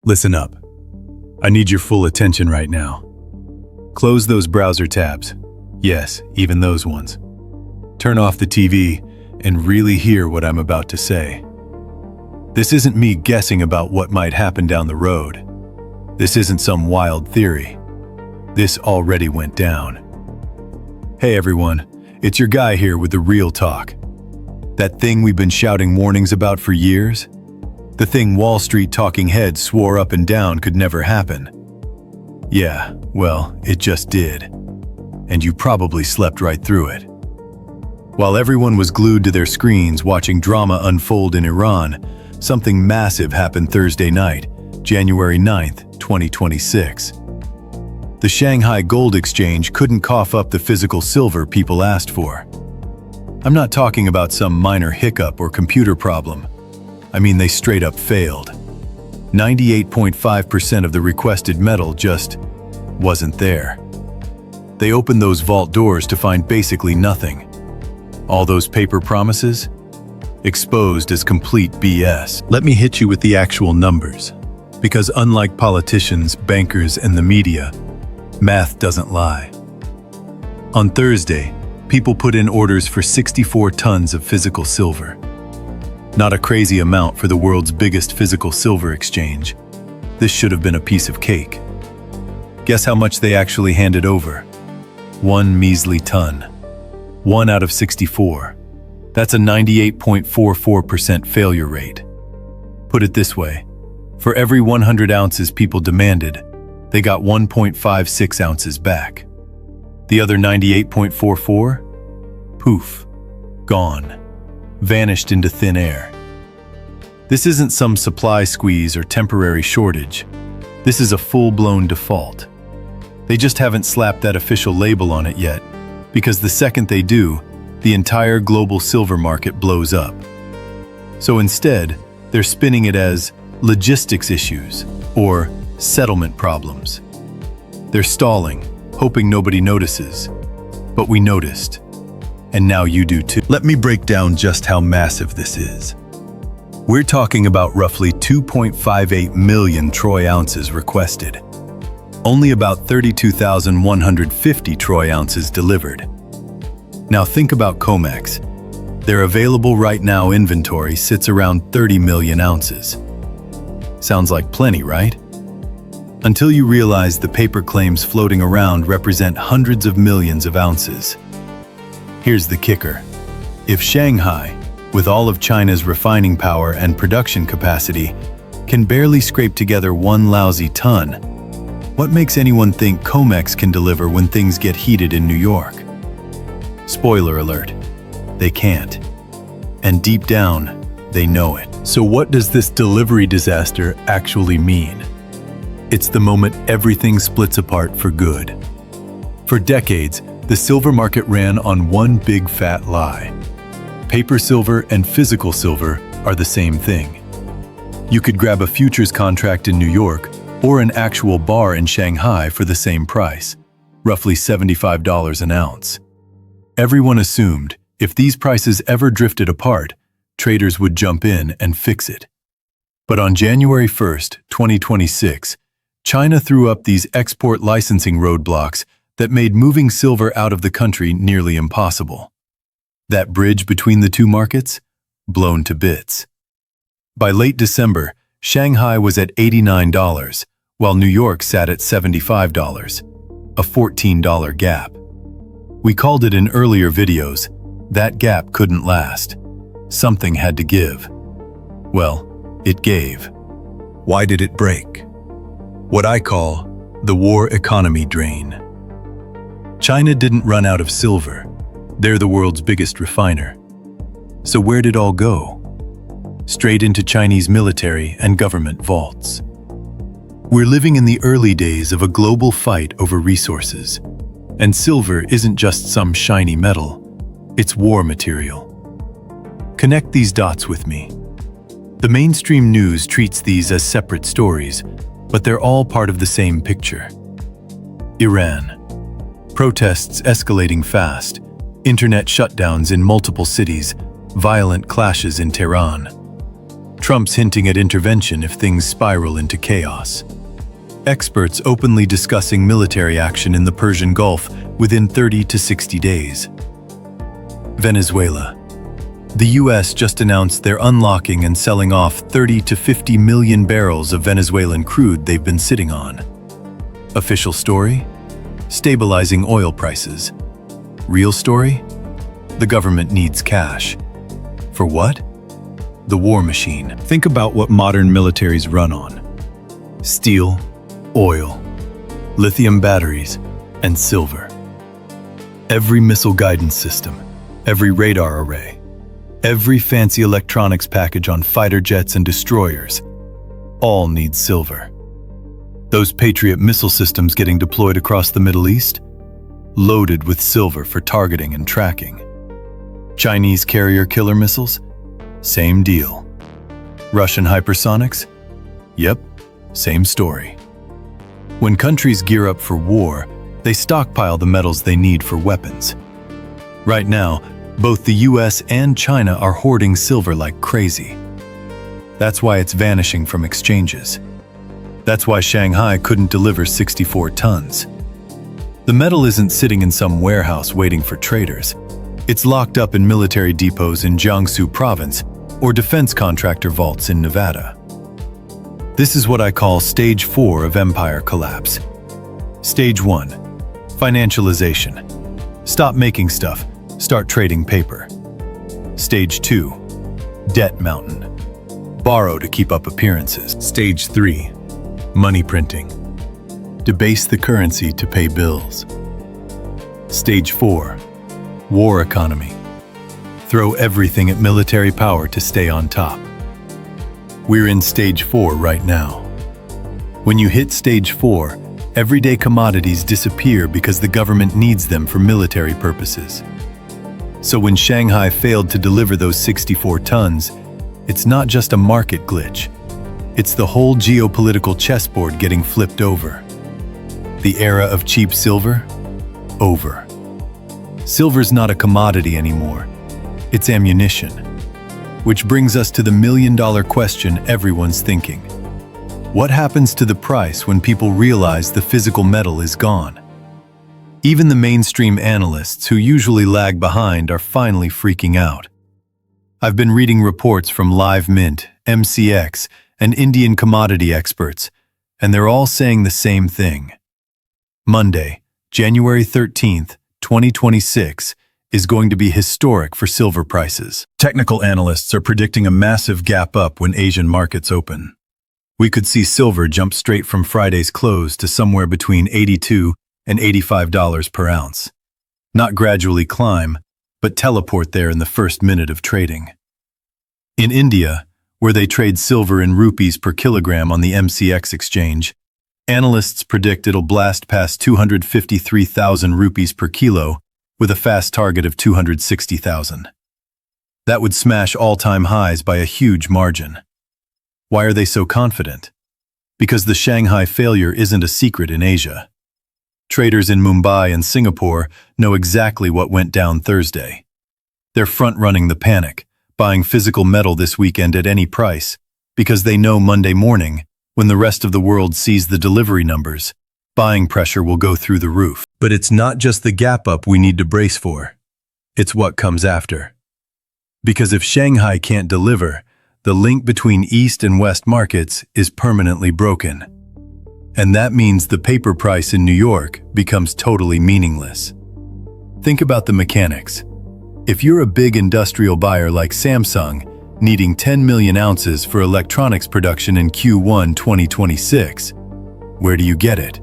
Listen up. I need your full attention right now. Close those browser tabs. Yes, even those ones. Turn off the TV and really hear what I'm about to say. This isn't me guessing about what might happen down the road. This isn't some wild theory. This already went down. Hey everyone, it's your guy here with the real talk. That thing we've been shouting warnings about for years? The thing Wall Street talking heads swore up and down could never happen. Yeah, well, it just did. And you probably slept right through it. While everyone was glued to their screens watching drama unfold in Iran, something massive happened Thursday night, January 9th, 2026. The Shanghai Gold Exchange couldn't cough up the physical silver people asked for. I'm not talking about some minor hiccup or computer problem. I mean, they straight up failed. 98.5% of the requested metal just wasn't there. They opened those vault doors to find basically nothing. All those paper promises? Exposed as complete BS. Let me hit you with the actual numbers. Because unlike politicians, bankers, and the media, math doesn't lie. On Thursday, people put in orders for 64 tons of physical silver. Not a crazy amount for the world's biggest physical silver exchange. This should have been a piece of cake. Guess how much they actually handed over? 1 measly ton. 1 out of 64. That's a 98.44% failure rate. Put it this way, for every 100 ounces people demanded, they got 1.56 ounces back. The other 98.44? Poof. Gone. Vanished into thin air. This isn't some supply squeeze or temporary shortage. This is a full-blown default. They just haven't slapped that official label on it yet, because the second they do, the entire global silver market blows up. So instead, they're spinning it as logistics issues or settlement problems. They're stalling, hoping nobody notices. But we noticed. And now you do too. Let me break down just how massive this is. We're talking about roughly 2.58 million troy ounces requested. Only about 32,150 troy ounces delivered. Now think about COMEX. Their available right now inventory sits around 30 million ounces. Sounds like plenty, right? Until you realize the paper claims floating around represent hundreds of millions of ounces. Here's the kicker. If Shanghai, with all of China's refining power and production capacity, can barely scrape together 1 lousy ton, what makes anyone think COMEX can deliver when things get heated in New York? Spoiler alert, they can't. And deep down, they know it. So what does this delivery disaster actually mean? It's the moment everything splits apart for good. For decades, the silver market ran on one big fat lie. Paper silver and physical silver are the same thing. You could grab a futures contract in New York or an actual bar in Shanghai for the same price, roughly $75 an ounce. Everyone assumed if these prices ever drifted apart, traders would jump in and fix it. But on January 1st, 2026, China threw up these export licensing roadblocks that made moving silver out of the country nearly impossible. That bridge between the two markets? Blown to bits. By late December, Shanghai was at $89, while New York sat at $75, a $14 gap. We called it in earlier videos, that gap couldn't last. Something had to give. Well, it gave. Why did it break? What I call the war economy drain. China didn't run out of silver. They're the world's biggest refiner. So where did it all go? Straight into Chinese military and government vaults. We're living in the early days of a global fight over resources. And silver isn't just some shiny metal, it's war material. Connect these dots with me. The mainstream news treats these as separate stories, but they're all part of the same picture. Iran. Protests escalating fast, internet shutdowns in multiple cities, violent clashes in Tehran. Trump's hinting at intervention if things spiral into chaos. Experts openly discussing military action in the Persian Gulf within 30 to 60 days. Venezuela. The U.S. just announced they're unlocking and selling off 30 to 50 million barrels of Venezuelan crude they've been sitting on. Official story? Stabilizing oil prices. Real story? The government needs cash. For what? The war machine. Think about what modern militaries run on. Steel, oil, lithium batteries, and silver. Every missile guidance system, every radar array, every fancy electronics package on fighter jets and destroyers, all need silver. Those Patriot missile systems getting deployed across the Middle East? Loaded with silver for targeting and tracking. Chinese carrier killer missiles? Same deal. Russian hypersonics? Yep, same story. When countries gear up for war, they stockpile the metals they need for weapons. Right now, both the US and China are hoarding silver like crazy. That's why it's vanishing from exchanges. That's why Shanghai couldn't deliver 64 tons. The metal isn't sitting in some warehouse waiting for traders. It's locked up in military depots in Jiangsu province or defense contractor vaults in Nevada. This is what I call Stage 4 of empire collapse. Stage 1. Financialization. Stop making stuff, start trading paper. Stage 2. Debt mountain. Borrow to keep up appearances. Stage 3. Money printing. Debase the currency to pay bills. Stage 4. War economy. Throw everything at military power to stay on top. We're in Stage 4 right now. When you hit Stage 4, everyday commodities disappear because the government needs them for military purposes. So when Shanghai failed to deliver those 64 tons, it's not just a market glitch. It's the whole geopolitical chessboard getting flipped over. The era of cheap silver? Over. Silver's not a commodity anymore. It's ammunition. Which brings us to the million-dollar question everyone's thinking. What happens to the price when people realize the physical metal is gone? Even the mainstream analysts who usually lag behind are finally freaking out. I've been reading reports from Live Mint, MCX, and Indian commodity experts, and they're all saying the same thing. Monday, January 13th, 2026, is going to be historic for silver prices. Technical analysts are predicting a massive gap up when Asian markets open. We could see silver jump straight from Friday's close to somewhere between $82 and $85 per ounce. Not gradually climb, but teleport there in the first minute of trading. In India, where they trade silver in rupees per kilogram on the MCX exchange, analysts predict it'll blast past 253,000 rupees per kilo with a fast target of 260,000. That would smash all-time highs by a huge margin. Why are they so confident? Because the Shanghai failure isn't a secret in Asia. Traders in Mumbai and Singapore know exactly what went down Thursday. They're front-running the panic, buying physical metal this weekend at any price, because they know Monday morning, when the rest of the world sees the delivery numbers, buying pressure will go through the roof. But it's not just the gap up we need to brace for. It's what comes after. Because if Shanghai can't deliver, the link between East and West markets is permanently broken. And that means the paper price in New York becomes totally meaningless. Think about the mechanics. If you're a big industrial buyer like Samsung, needing 10 million ounces for electronics production in Q1 2026, where do you get it?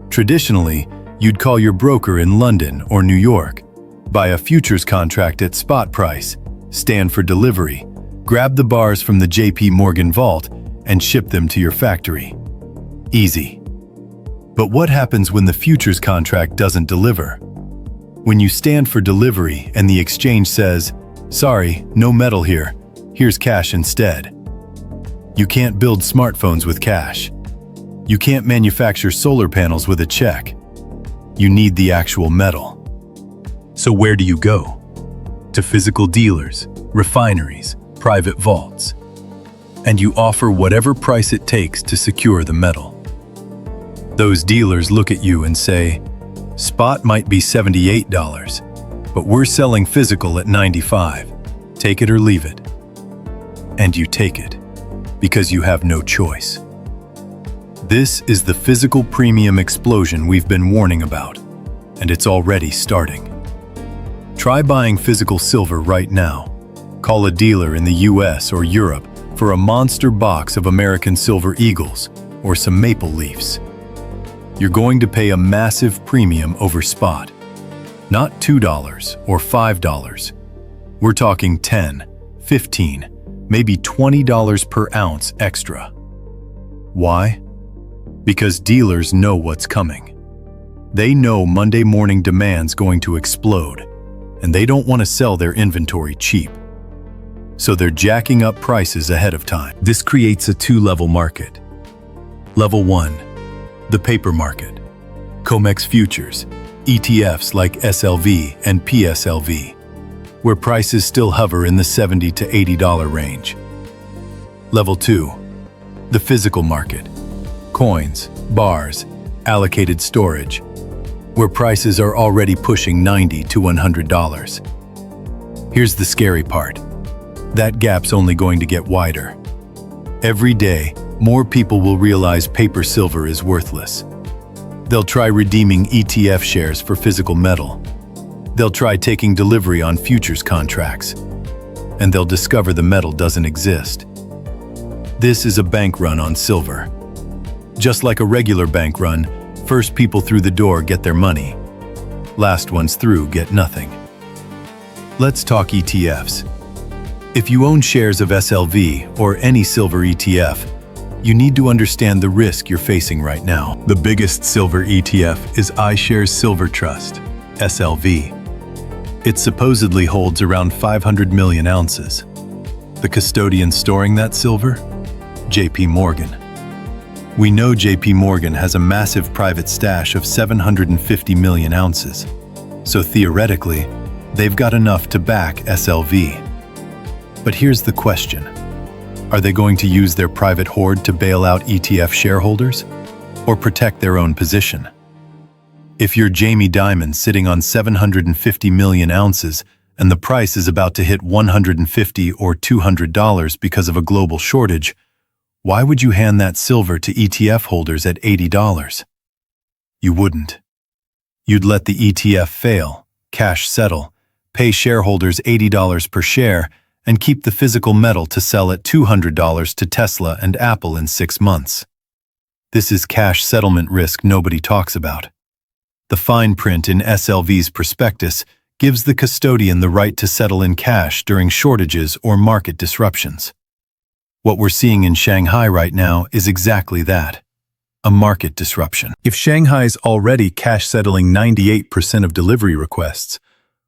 Traditionally, you'd call your broker in London or New York, buy a futures contract at spot price, stand for delivery, grab the bars from the JP Morgan vault, and ship them to your factory. Easy. But what happens when the futures contract doesn't deliver? When you stand for delivery and the exchange says, "Sorry, no metal here, here's cash instead." You can't build smartphones with cash. You can't manufacture solar panels with a check. You need the actual metal. So where do you go? To physical dealers, refineries, private vaults. and you offer whatever price it takes to secure the metal. Those dealers look at you and say, "Spot might be $78, but we're selling physical at $95. Take it or leave it." And you take it, because you have no choice. This is the physical premium explosion we've been warning about, and it's already starting. Try buying physical silver right now. Call a dealer in the US or Europe for a monster box of American Silver Eagles or some maple leafs. You're going to pay a massive premium over spot. Not $2 or $5. We're talking $10, $15, maybe $20 per ounce extra. Why? Because dealers know what's coming. They know Monday morning demand's going to explode, and they don't want to sell their inventory cheap. So they're jacking up prices ahead of time. This creates a two-level market. Level 1, the paper market. COMEX futures, ETFs like SLV and PSLV, where prices still hover in the $70 to $80 range. Level 2, the physical market. Coins, bars, allocated storage, where prices are already pushing $90 to $100. Here's the scary part. That gap's only going to get wider. Every day, more people will realize paper silver is worthless. They'll try redeeming ETF shares for physical metal. They'll try taking delivery on futures contracts. And they'll discover the metal doesn't exist. This is a bank run on silver. Just like a regular bank run, first people through the door get their money. Last ones through get nothing. Let's talk ETFs. If you own shares of SLV or any silver ETF, you need to understand the risk you're facing right now. The biggest silver ETF is iShares Silver Trust, SLV. It supposedly holds around 500 million ounces. The custodian storing that silver? JP Morgan. We know JP Morgan has a massive private stash of 750 million ounces. So theoretically, they've got enough to back SLV. But here's the question. Are they going to use their private hoard to bail out ETF shareholders or protect their own position? If you're Jamie Dimon sitting on 750 million ounces and the price is about to hit $150 or $200 because of a global shortage, why would you hand that silver to ETF holders at $80? You wouldn't. You'd let the ETF fail, cash settle, pay shareholders $80 per share, and keep the physical metal to sell at $200 to Tesla and Apple in 6 months. This is cash settlement risk nobody talks about. The fine print in SLV's prospectus gives the custodian the right to settle in cash during shortages or market disruptions. What we're seeing in Shanghai right now is exactly that, a market disruption. If Shanghai's already cash settling 98% of delivery requests,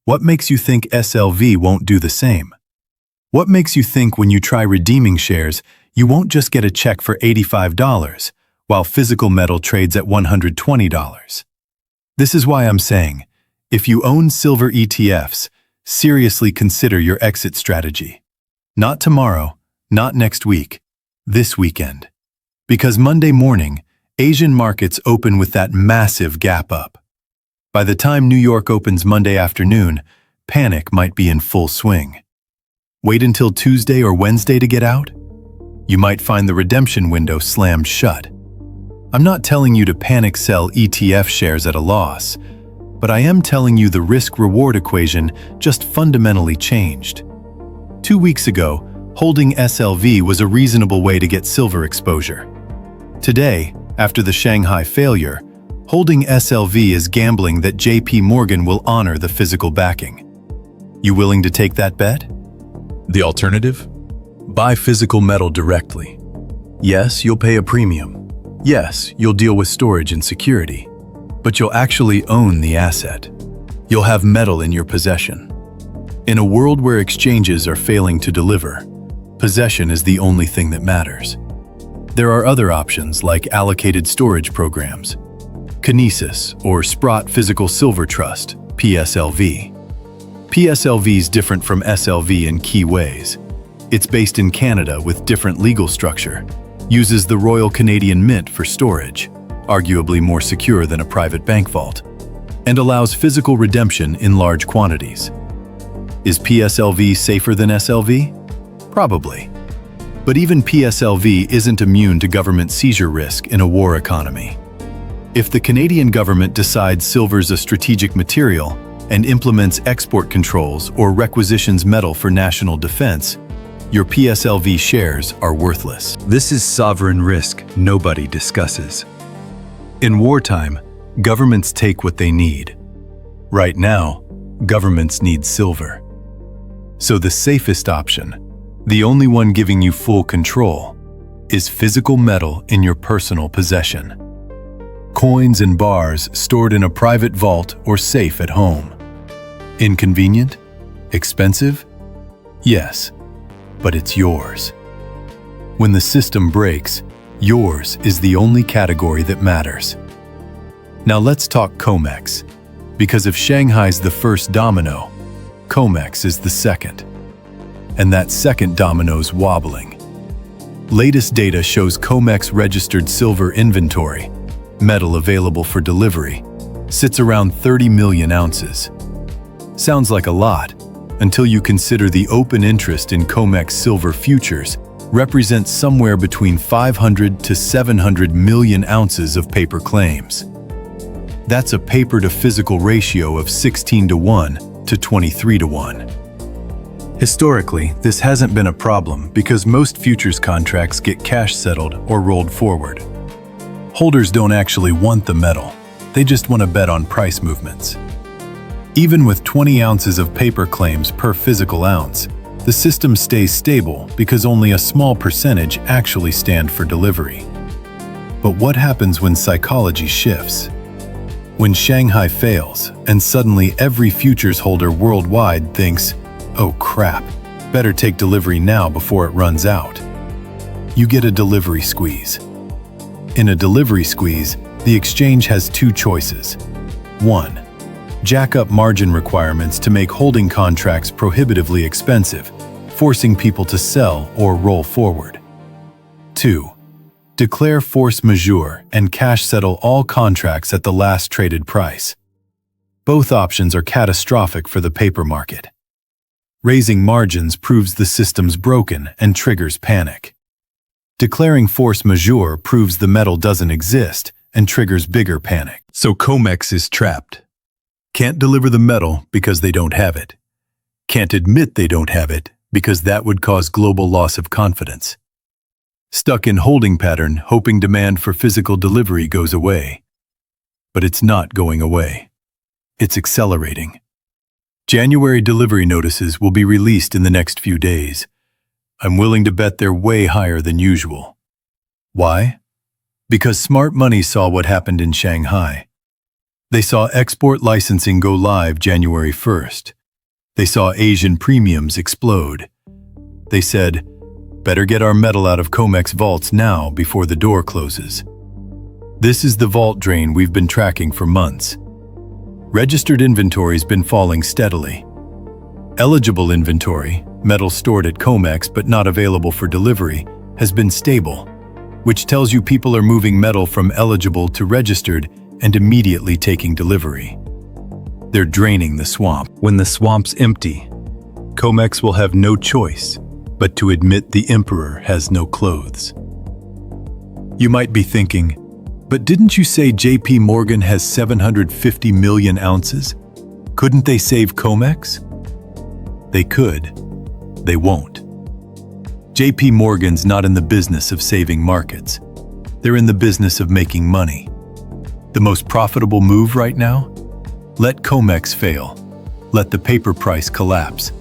what makes you think SLV won't do the same? What makes you think when you try redeeming shares, you won't just get a check for $85, while physical metal trades at $120? This is why I'm saying, if you own silver ETFs, seriously consider your exit strategy. Not tomorrow, not next week, this weekend. Because Monday morning, Asian markets open with that massive gap up. By the time New York opens Monday afternoon, panic might be in full swing. Wait until Tuesday or Wednesday to get out? You might find the redemption window slammed shut. I'm not telling you to panic sell ETF shares at a loss, but I am telling you the risk-reward equation just fundamentally changed. 2 weeks ago, holding SLV was a reasonable way to get silver exposure. Today, after the Shanghai failure, holding SLV is gambling that JP Morgan will honor the physical backing. You willing to take that bet? The alternative? Buy physical metal directly. Yes, you'll pay a premium. Yes, you'll deal with storage and security. But you'll actually own the asset. You'll have metal in your possession. In a world where exchanges are failing to deliver, possession is the only thing that matters. There are other options like allocated storage programs, Kinesis or Sprott Physical Silver Trust, PSLV. PSLV is different from SLV in key ways. It's based in Canada with different legal structure, uses the Royal Canadian Mint for storage, arguably more secure than a private bank vault, and allows physical redemption in large quantities. Is PSLV safer than SLV? Probably. But even PSLV isn't immune to government seizure risk in a war economy. If the Canadian government decides silver's a strategic material and implements export controls or requisitions metal for national defense, your PSLV shares are worthless. This is sovereign risk nobody discusses. In wartime, governments take what they need. Right now, governments need silver. So the safest option, the only one giving you full control, is physical metal in your personal possession. Coins and bars stored in a private vault or safe at home. Inconvenient? Expensive? Yes, but it's yours. When the system breaks, yours is the only category that matters. Now let's talk COMEX, because if Shanghai's the first domino, COMEX is the second. And that second domino's wobbling. Latest data shows COMEX registered silver inventory, metal available for delivery, sits around 30 million ounces. Sounds like a lot, until you consider the open interest in COMEX silver futures represents somewhere between 500 to 700 million ounces of paper claims. That's a paper-to-physical ratio of 16:1 to 23:1. Historically, this hasn't been a problem because most futures contracts get cash settled or rolled forward. Holders don't actually want the metal, they just want to bet on price movements. Even with 20 ounces of paper claims per physical ounce, the system stays stable because only a small percentage actually stand for delivery. But what happens when psychology shifts? When Shanghai fails, and suddenly every futures holder worldwide thinks, "Oh crap, better take delivery now before it runs out." You get a delivery squeeze. In a delivery squeeze, the exchange has two choices. 1. Jack up margin requirements to make holding contracts prohibitively expensive, forcing people to sell or roll forward. 2. Declare force majeure and cash settle all contracts at the last traded price. Both options are catastrophic for the paper market. Raising margins proves the system's broken and triggers panic. Declaring force majeure proves the metal doesn't exist and triggers bigger panic. So COMEX is trapped. Can't deliver the metal because they don't have it. Can't admit they don't have it because that would cause global loss of confidence. Stuck in holding pattern, hoping demand for physical delivery goes away. But it's not going away. It's accelerating. January delivery notices will be released in the next few days. I'm willing to bet they're way higher than usual. Why? Because smart money saw what happened in Shanghai. They saw export licensing go live January 1st. They saw Asian premiums explode. They said, better get our metal out of COMEX vaults now before the door closes. This is the vault drain we've been tracking for months. Registered inventory's been falling steadily. Eligible inventory, metal stored at COMEX but not available for delivery, has been stable, which tells you people are moving metal from eligible to registered and immediately taking delivery. They're draining the swamp. When the swamp's empty, COMEX will have no choice but to admit the emperor has no clothes. You might be thinking, but didn't you say JP Morgan has 750 million ounces? Couldn't they save COMEX? They could. They won't. JP Morgan's not in the business of saving markets. They're in the business of making money. The most profitable move right now? Let COMEX fail. Let the paper price collapse.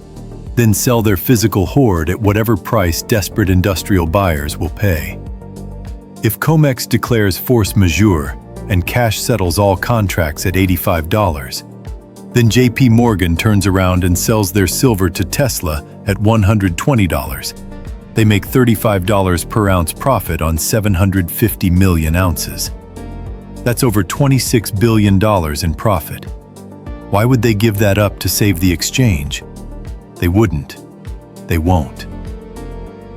Then sell their physical hoard at whatever price desperate industrial buyers will pay. If COMEX declares force majeure and cash settles all contracts at $85, then JP Morgan turns around and sells their silver to Tesla at $120. They make $35 per ounce profit on 750 million ounces. That's over $26 billion in profit. Why would they give that up to save the exchange? They wouldn't. They won't.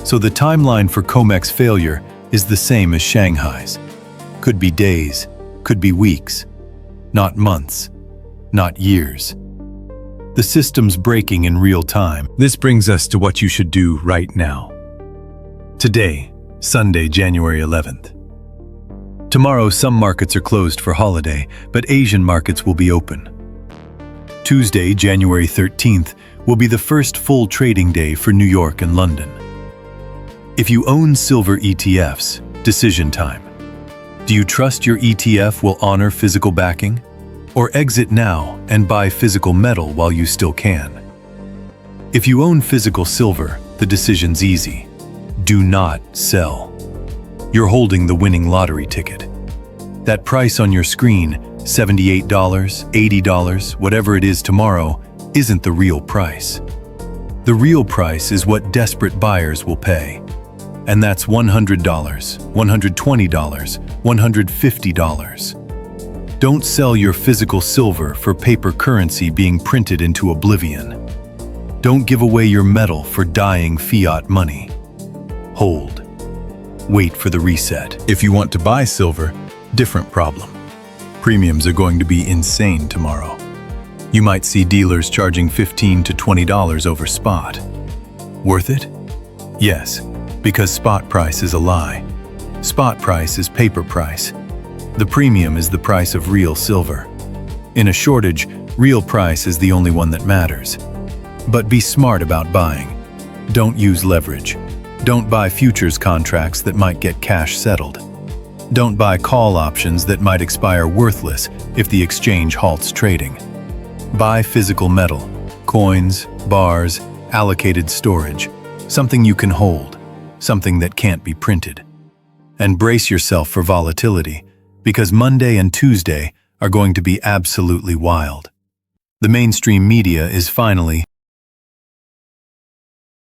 So the timeline for COMEX failure is the same as Shanghai's. Could be days, could be weeks, not months, not years. The system's breaking in real time. This brings us to what you should do right now. Today, Sunday, January 11th. Tomorrow, some markets are closed for holiday, but Asian markets will be open. Tuesday, January 13th, will be the first full trading day for New York and London. If you own silver ETFs, decision time. Do you trust your ETF will honor physical backing? Or exit now and buy physical metal while you still can? If you own physical silver, the decision's easy. Do not sell. You're holding the winning lottery ticket. That price on your screen, $78, $80, whatever it is tomorrow, isn't the real price. The real price is what desperate buyers will pay. And that's $100, $120, $150. Don't sell your physical silver for paper currency being printed into oblivion. Don't give away your metal for dying fiat money. Hold. Wait for the reset. If you want to buy silver, different problem. Premiums are going to be insane tomorrow. You might see dealers charging $15 to $20 over spot. Worth it? Yes, because spot price is a lie. Spot price is paper price. The premium is the price of real silver. In a shortage, real price is the only one that matters. But be smart about buying. Don't use leverage. Don't buy futures contracts that might get cash settled. Don't buy call options that might expire worthless if the exchange halts trading. Buy physical metal, coins, bars, allocated storage, something you can hold, something that can't be printed. And brace yourself for volatility, because Monday and Tuesday are going to be absolutely wild. The mainstream media is finally